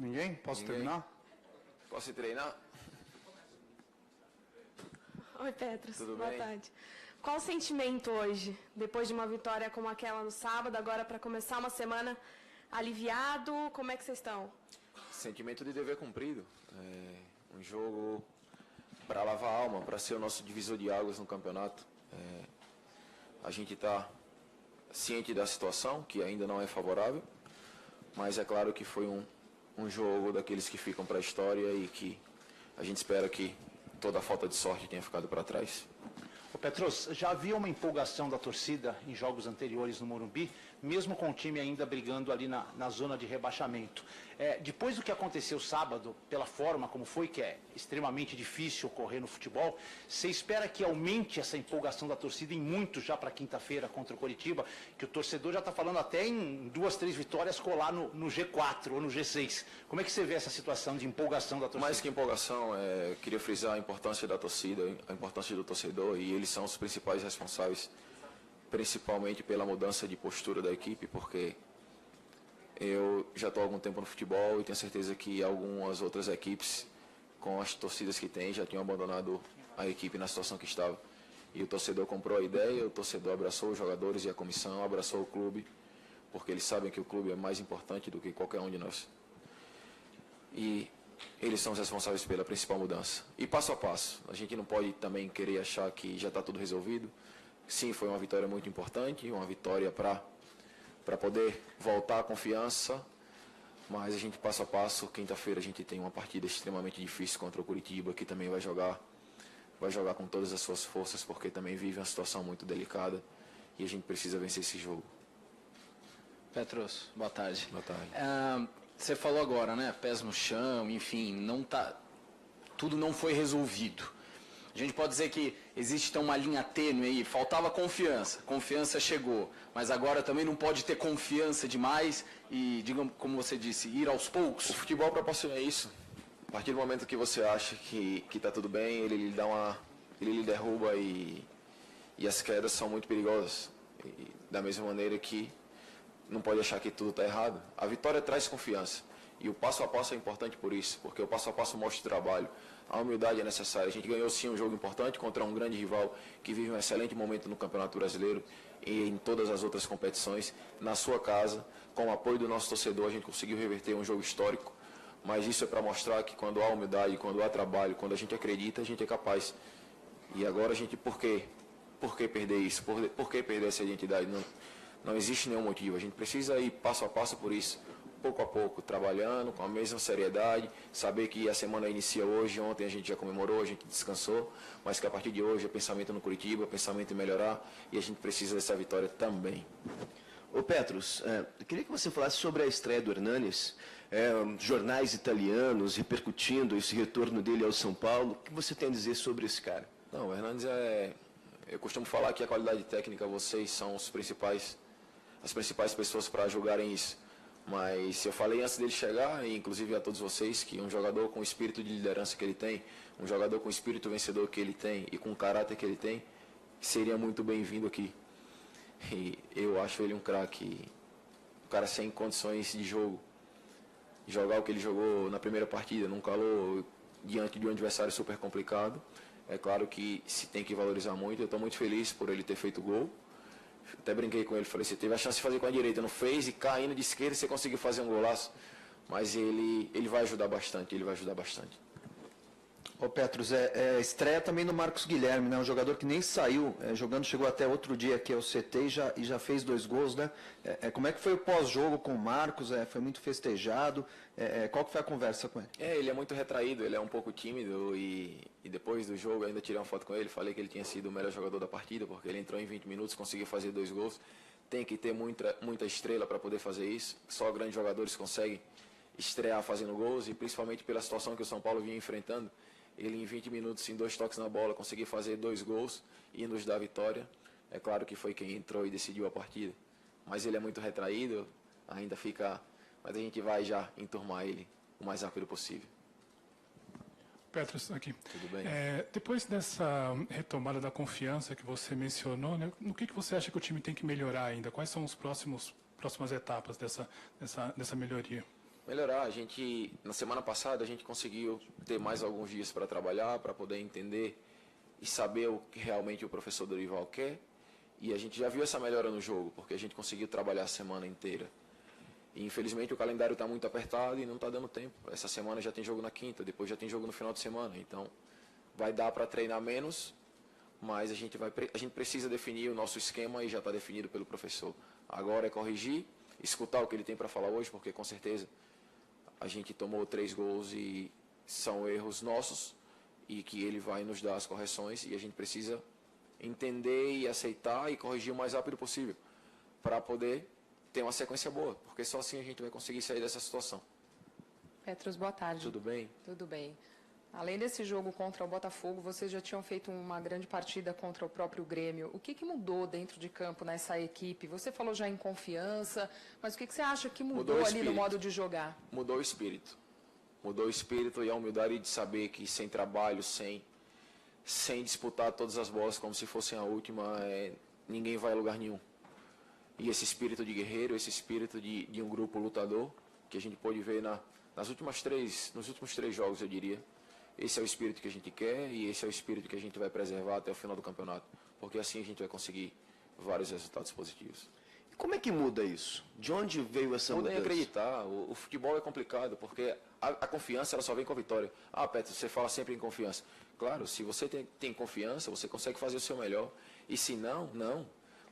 Ninguém? Posso Ninguém? terminar? Posso ir treinar? Oi, Petros. Tudo Boa bem? tarde. Qual o sentimento hoje, depois de uma vitória como aquela no sábado, agora para começar uma semana aliviado? Como é que vocês estão? Sentimento de dever cumprido. Um jogo para lavar a alma, para ser o nosso divisor de águas no campeonato. A gente está ciente da situação, que ainda não é favorável, mas é claro que foi um jogo daqueles que ficam para a história e que a gente espera que toda a falta de sorte tenha ficado para trás. Ô Petros, já havia uma empolgação da torcida em jogos anteriores no Morumbi, mesmo com o time ainda brigando ali na zona de rebaixamento. Depois do que aconteceu sábado, pela forma como foi, que é extremamente difícil ocorrer no futebol, você espera que aumente essa empolgação da torcida em muito já para quinta-feira contra o Coritiba, que o torcedor já está falando até em 2, 3 vitórias colar no G4 ou no G6. Como é que você vê essa situação de empolgação da torcida? Mais que empolgação, queria frisar a importância da torcida, a importância do torcedor, e eles são os principais responsáveis, principalmente pela mudança de postura da equipe, porque eu já estou há algum tempo no futebol e tenho certeza que algumas outras equipes, com as torcidas que têm, já tinham abandonado a equipe na situação que estava. E o torcedor comprou a ideia, o torcedor abraçou os jogadores e a comissão, abraçou o clube, porque eles sabem que o clube é mais importante do que qualquer um de nós. E eles são os responsáveis pela principal mudança. E passo a passo, a gente não pode também querer achar que já está tudo resolvido. Sim, foi uma vitória muito importante, uma vitória para poder voltar a confiança, mas a gente passo a passo. Quinta-feira a gente tem uma partida extremamente difícil contra o Coritiba, que também vai jogar com todas as suas forças, porque também vive uma situação muito delicada e a gente precisa vencer esse jogo. Petros, boa tarde. Boa tarde. Você falou agora, né? Pés no chão, enfim, tudo não foi resolvido. A gente pode dizer que existe então uma linha tênue aí, faltava confiança chegou, mas agora também não pode ter confiança demais e, digamos, como você disse, ir aos poucos. O futebol proporciona isso. A partir do momento que você acha que está tudo bem, ele lhe derruba e as quedas são muito perigosas. E, da mesma maneira que não pode achar que tudo está errado. A vitória traz confiança. E o passo a passo é importante por isso, porque o passo a passo mostra o trabalho. A humildade é necessária. A gente ganhou sim um jogo importante contra um grande rival que vive um excelente momento no Campeonato Brasileiro e em todas as outras competições. Na sua casa, com o apoio do nosso torcedor, a gente conseguiu reverter um jogo histórico. Mas isso é para mostrar que quando há humildade, quando há trabalho, quando a gente acredita, a gente é capaz. E agora a gente, por quê? Por que perder isso? Por que perder essa identidade? Não existe nenhum motivo. A gente precisa ir passo a passo por isso. Pouco a pouco, trabalhando com a mesma seriedade, saber que a semana inicia hoje, ontem a gente já comemorou, a gente descansou, mas que a partir de hoje é pensamento no Coritiba, pensamento em melhorar, e a gente precisa dessa vitória também. Ô Petros, eu queria que você falasse sobre a estreia do Hernanes, jornais italianos repercutindo esse retorno dele ao São Paulo. O que você tem a dizer sobre esse cara? Não, o Hernanes eu costumo falar que a qualidade técnica, vocês são as principais pessoas para julgarem isso. Mas eu falei antes dele chegar, e inclusive a todos vocês, que um jogador com o espírito de liderança que ele tem, um jogador com o espírito vencedor que ele tem e com o caráter que ele tem, seria muito bem-vindo aqui. E eu acho ele um craque, um cara sem condições de jogo. Jogar o que ele jogou na primeira partida, num calor, diante de um adversário super complicado. É claro que se tem que valorizar muito. Eu estou muito feliz por ele ter feito gol. Até brinquei com ele, falei, você teve a chance de fazer com a direita, não fez, e caindo de esquerda você conseguiu fazer um golaço. Mas ele vai ajudar bastante, Ô Petros, estreia também do Marcos Guilherme, né? Um jogador que nem saiu jogando, chegou até outro dia aqui ao CT e já fez 2 gols, né? Como é que foi o pós-jogo com o Marcos? Foi muito festejado. Qual que foi a conversa com ele? Ele é muito retraído, ele é um pouco tímido e depois do jogo ainda tirei uma foto com ele, falei que ele tinha sido o melhor jogador da partida, porque ele entrou em 20 minutos, conseguiu fazer 2 gols. Tem que ter muita estrela para poder fazer isso. Só grandes jogadores conseguem estrear fazendo gols, e principalmente pela situação que o São Paulo vinha enfrentando. Ele em 20 minutos, em 2 toques na bola, conseguiu fazer 2 gols e nos dar a vitória. É claro que foi quem entrou e decidiu a partida. Mas ele é muito retraído, ainda fica... Mas a gente vai já enturmar ele o mais rápido possível. Petros, aqui. Tudo bem? Depois dessa retomada da confiança que você mencionou, né, no que você acha que o time tem que melhorar ainda? Quais são as próximas etapas dessa melhoria? Melhorar. A gente, na semana passada, a gente conseguiu ter mais alguns dias para trabalhar, para poder entender e saber o que realmente o professor Dorival quer. E a gente já viu essa melhora no jogo, porque a gente conseguiu trabalhar a semana inteira. E, infelizmente, o calendário está muito apertado e não está dando tempo. Essa semana já tem jogo na quinta, depois já tem jogo no final de semana. Então, vai dar para treinar menos, mas a gente precisa definir o nosso esquema e já está definido pelo professor. Agora é corrigir, escutar o que ele tem para falar hoje, porque, com certeza, a gente tomou 3 gols e são erros nossos e que ele vai nos dar as correções e a gente precisa entender e aceitar e corrigir o mais rápido possível para poder ter uma sequência boa, porque só assim a gente vai conseguir sair dessa situação. Petros, boa tarde. Tudo bem? Tudo bem. Além desse jogo contra o Botafogo, vocês já tinham feito uma grande partida contra o próprio Grêmio. O que mudou dentro de campo nessa equipe? Você falou já em confiança, mas o que você acha que mudou ali no modo de jogar? Mudou o espírito. Mudou o espírito e a humildade de saber que sem trabalho, sem disputar todas as bolas como se fossem a última, ninguém vai a lugar nenhum. E esse espírito de guerreiro, esse espírito de um grupo lutador, que a gente pôde ver nos últimos 3 jogos, eu diria. Esse é o espírito que a gente quer e esse é o espírito que a gente vai preservar até o final do campeonato. Porque assim a gente vai conseguir vários resultados positivos. E como é que muda isso? De onde veio essa Muda em mudança? acreditar. O futebol é complicado, porque a confiança ela só vem com a vitória. Ah, Petro, você fala sempre em confiança. Claro, se você tem confiança, você consegue fazer o seu melhor. E se não, não.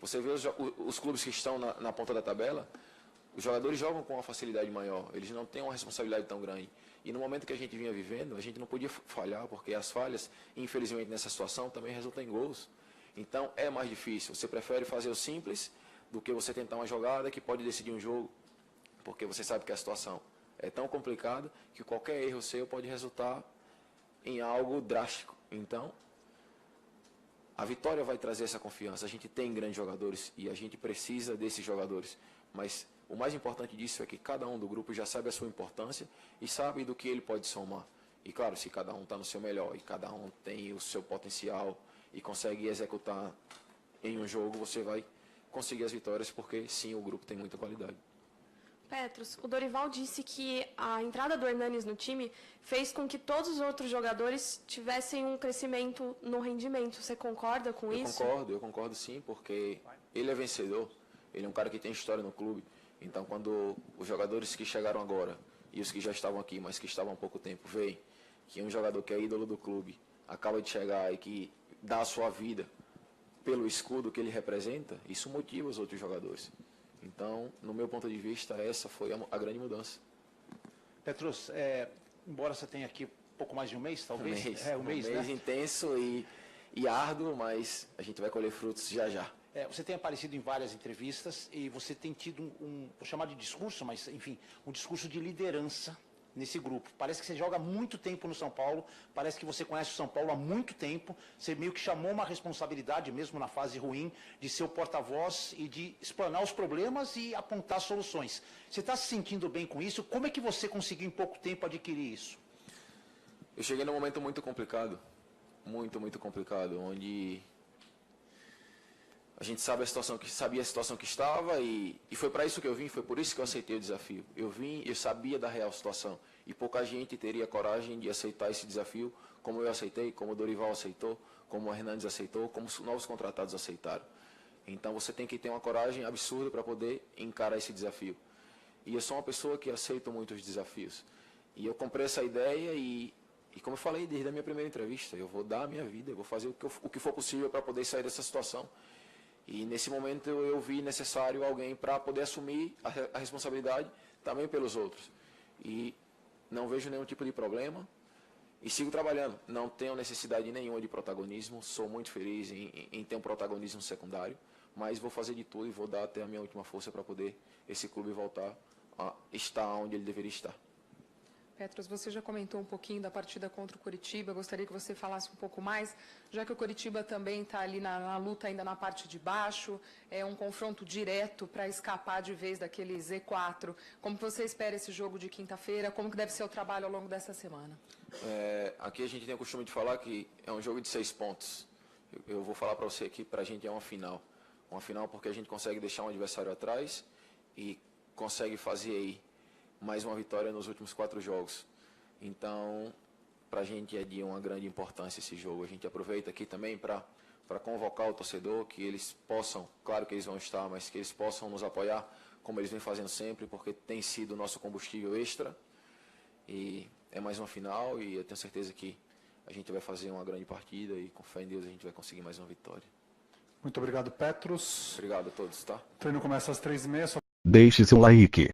Você vê os clubes que estão na ponta da tabela, os jogadores jogam com uma facilidade maior. Eles não têm uma responsabilidade tão grande. E no momento que a gente vinha vivendo, a gente não podia falhar, porque as falhas, infelizmente nessa situação, também resultam em gols. Então é mais difícil. Você prefere fazer o simples do que você tentar uma jogada que pode decidir um jogo, porque você sabe que a situação é tão complicada que qualquer erro seu pode resultar em algo drástico. Então, a vitória vai trazer essa confiança. A gente tem grandes jogadores e a gente precisa desses jogadores, mas o mais importante disso é que cada um do grupo já sabe a sua importância e sabe do que ele pode somar. E claro, se cada um está no seu melhor e cada um tem o seu potencial e consegue executar em um jogo, você vai conseguir as vitórias, porque sim, o grupo tem muita qualidade. Petros, o Dorival disse que a entrada do Hernanes no time fez com que todos os outros jogadores tivessem um crescimento no rendimento. Você concorda com isso? Eu concordo sim, porque ele é vencedor, ele é um cara que tem história no clube. Então, quando os jogadores que chegaram agora e os que já estavam aqui, mas que estavam há pouco tempo, veem que um jogador que é ídolo do clube acaba de chegar e que dá a sua vida pelo escudo que ele representa, isso motiva os outros jogadores. Então, no meu ponto de vista, essa foi a grande mudança. Petros, embora você tenha aqui pouco mais de um mês, talvez? Um mês né? intenso e árduo, mas a gente vai colher frutos já já. Você tem aparecido em várias entrevistas e você tem tido vou chamar de discurso, mas enfim, um discurso de liderança nesse grupo. Parece que você joga há muito tempo no São Paulo, parece que você conhece o São Paulo há muito tempo, você meio que chamou uma responsabilidade, mesmo na fase ruim, de ser o porta-voz e de explanar os problemas e apontar soluções. Você está se sentindo bem com isso? Como é que você conseguiu em pouco tempo adquirir isso? Eu cheguei num momento muito complicado, muito complicado, onde a gente sabia a situação que estava e foi para isso que eu vim, foi por isso que eu aceitei o desafio. Eu sabia da real situação e pouca gente teria coragem de aceitar esse desafio como eu aceitei, como o Dorival aceitou, como o Hernanes aceitou, como os novos contratados aceitaram. Então você tem que ter uma coragem absurda para poder encarar esse desafio. E eu sou uma pessoa que aceito muito os desafios. E eu comprei essa ideia e como eu falei desde a minha primeira entrevista, eu vou dar a minha vida, eu vou fazer o que for possível para poder sair dessa situação. E nesse momento eu vi necessário alguém para poder assumir a responsabilidade também pelos outros. E não vejo nenhum tipo de problema e sigo trabalhando. Não tenho necessidade nenhuma de protagonismo, sou muito feliz em ter um protagonismo secundário, mas vou fazer de tudo e vou dar até a minha última força para poder esse clube voltar a estar onde ele deveria estar. Petros, você já comentou um pouquinho da partida contra o Coritiba, gostaria que você falasse um pouco mais, já que o Coritiba também está ali na luta ainda na parte de baixo, é um confronto direto para escapar de vez daquele Z4. Como que você espera esse jogo de quinta-feira? Como que deve ser o trabalho ao longo dessa semana? Aqui a gente tem o costume de falar que é um jogo de 6 pontos. Eu vou falar para você que para a gente é uma final. Uma final porque a gente consegue deixar um adversário atrás e consegue fazer aí mais uma vitória nos últimos 4 jogos. Então, para a gente é de uma grande importância esse jogo. A gente aproveita aqui também para convocar o torcedor, que eles possam, claro que eles vão estar, mas que eles possam nos apoiar, como eles vêm fazendo sempre, porque tem sido o nosso combustível extra. E é mais uma final e eu tenho certeza que a gente vai fazer uma grande partida e com fé em Deus a gente vai conseguir mais uma vitória. Muito obrigado, Petros. Obrigado a todos, tá? O treino começa às 3h30. Deixe seu like.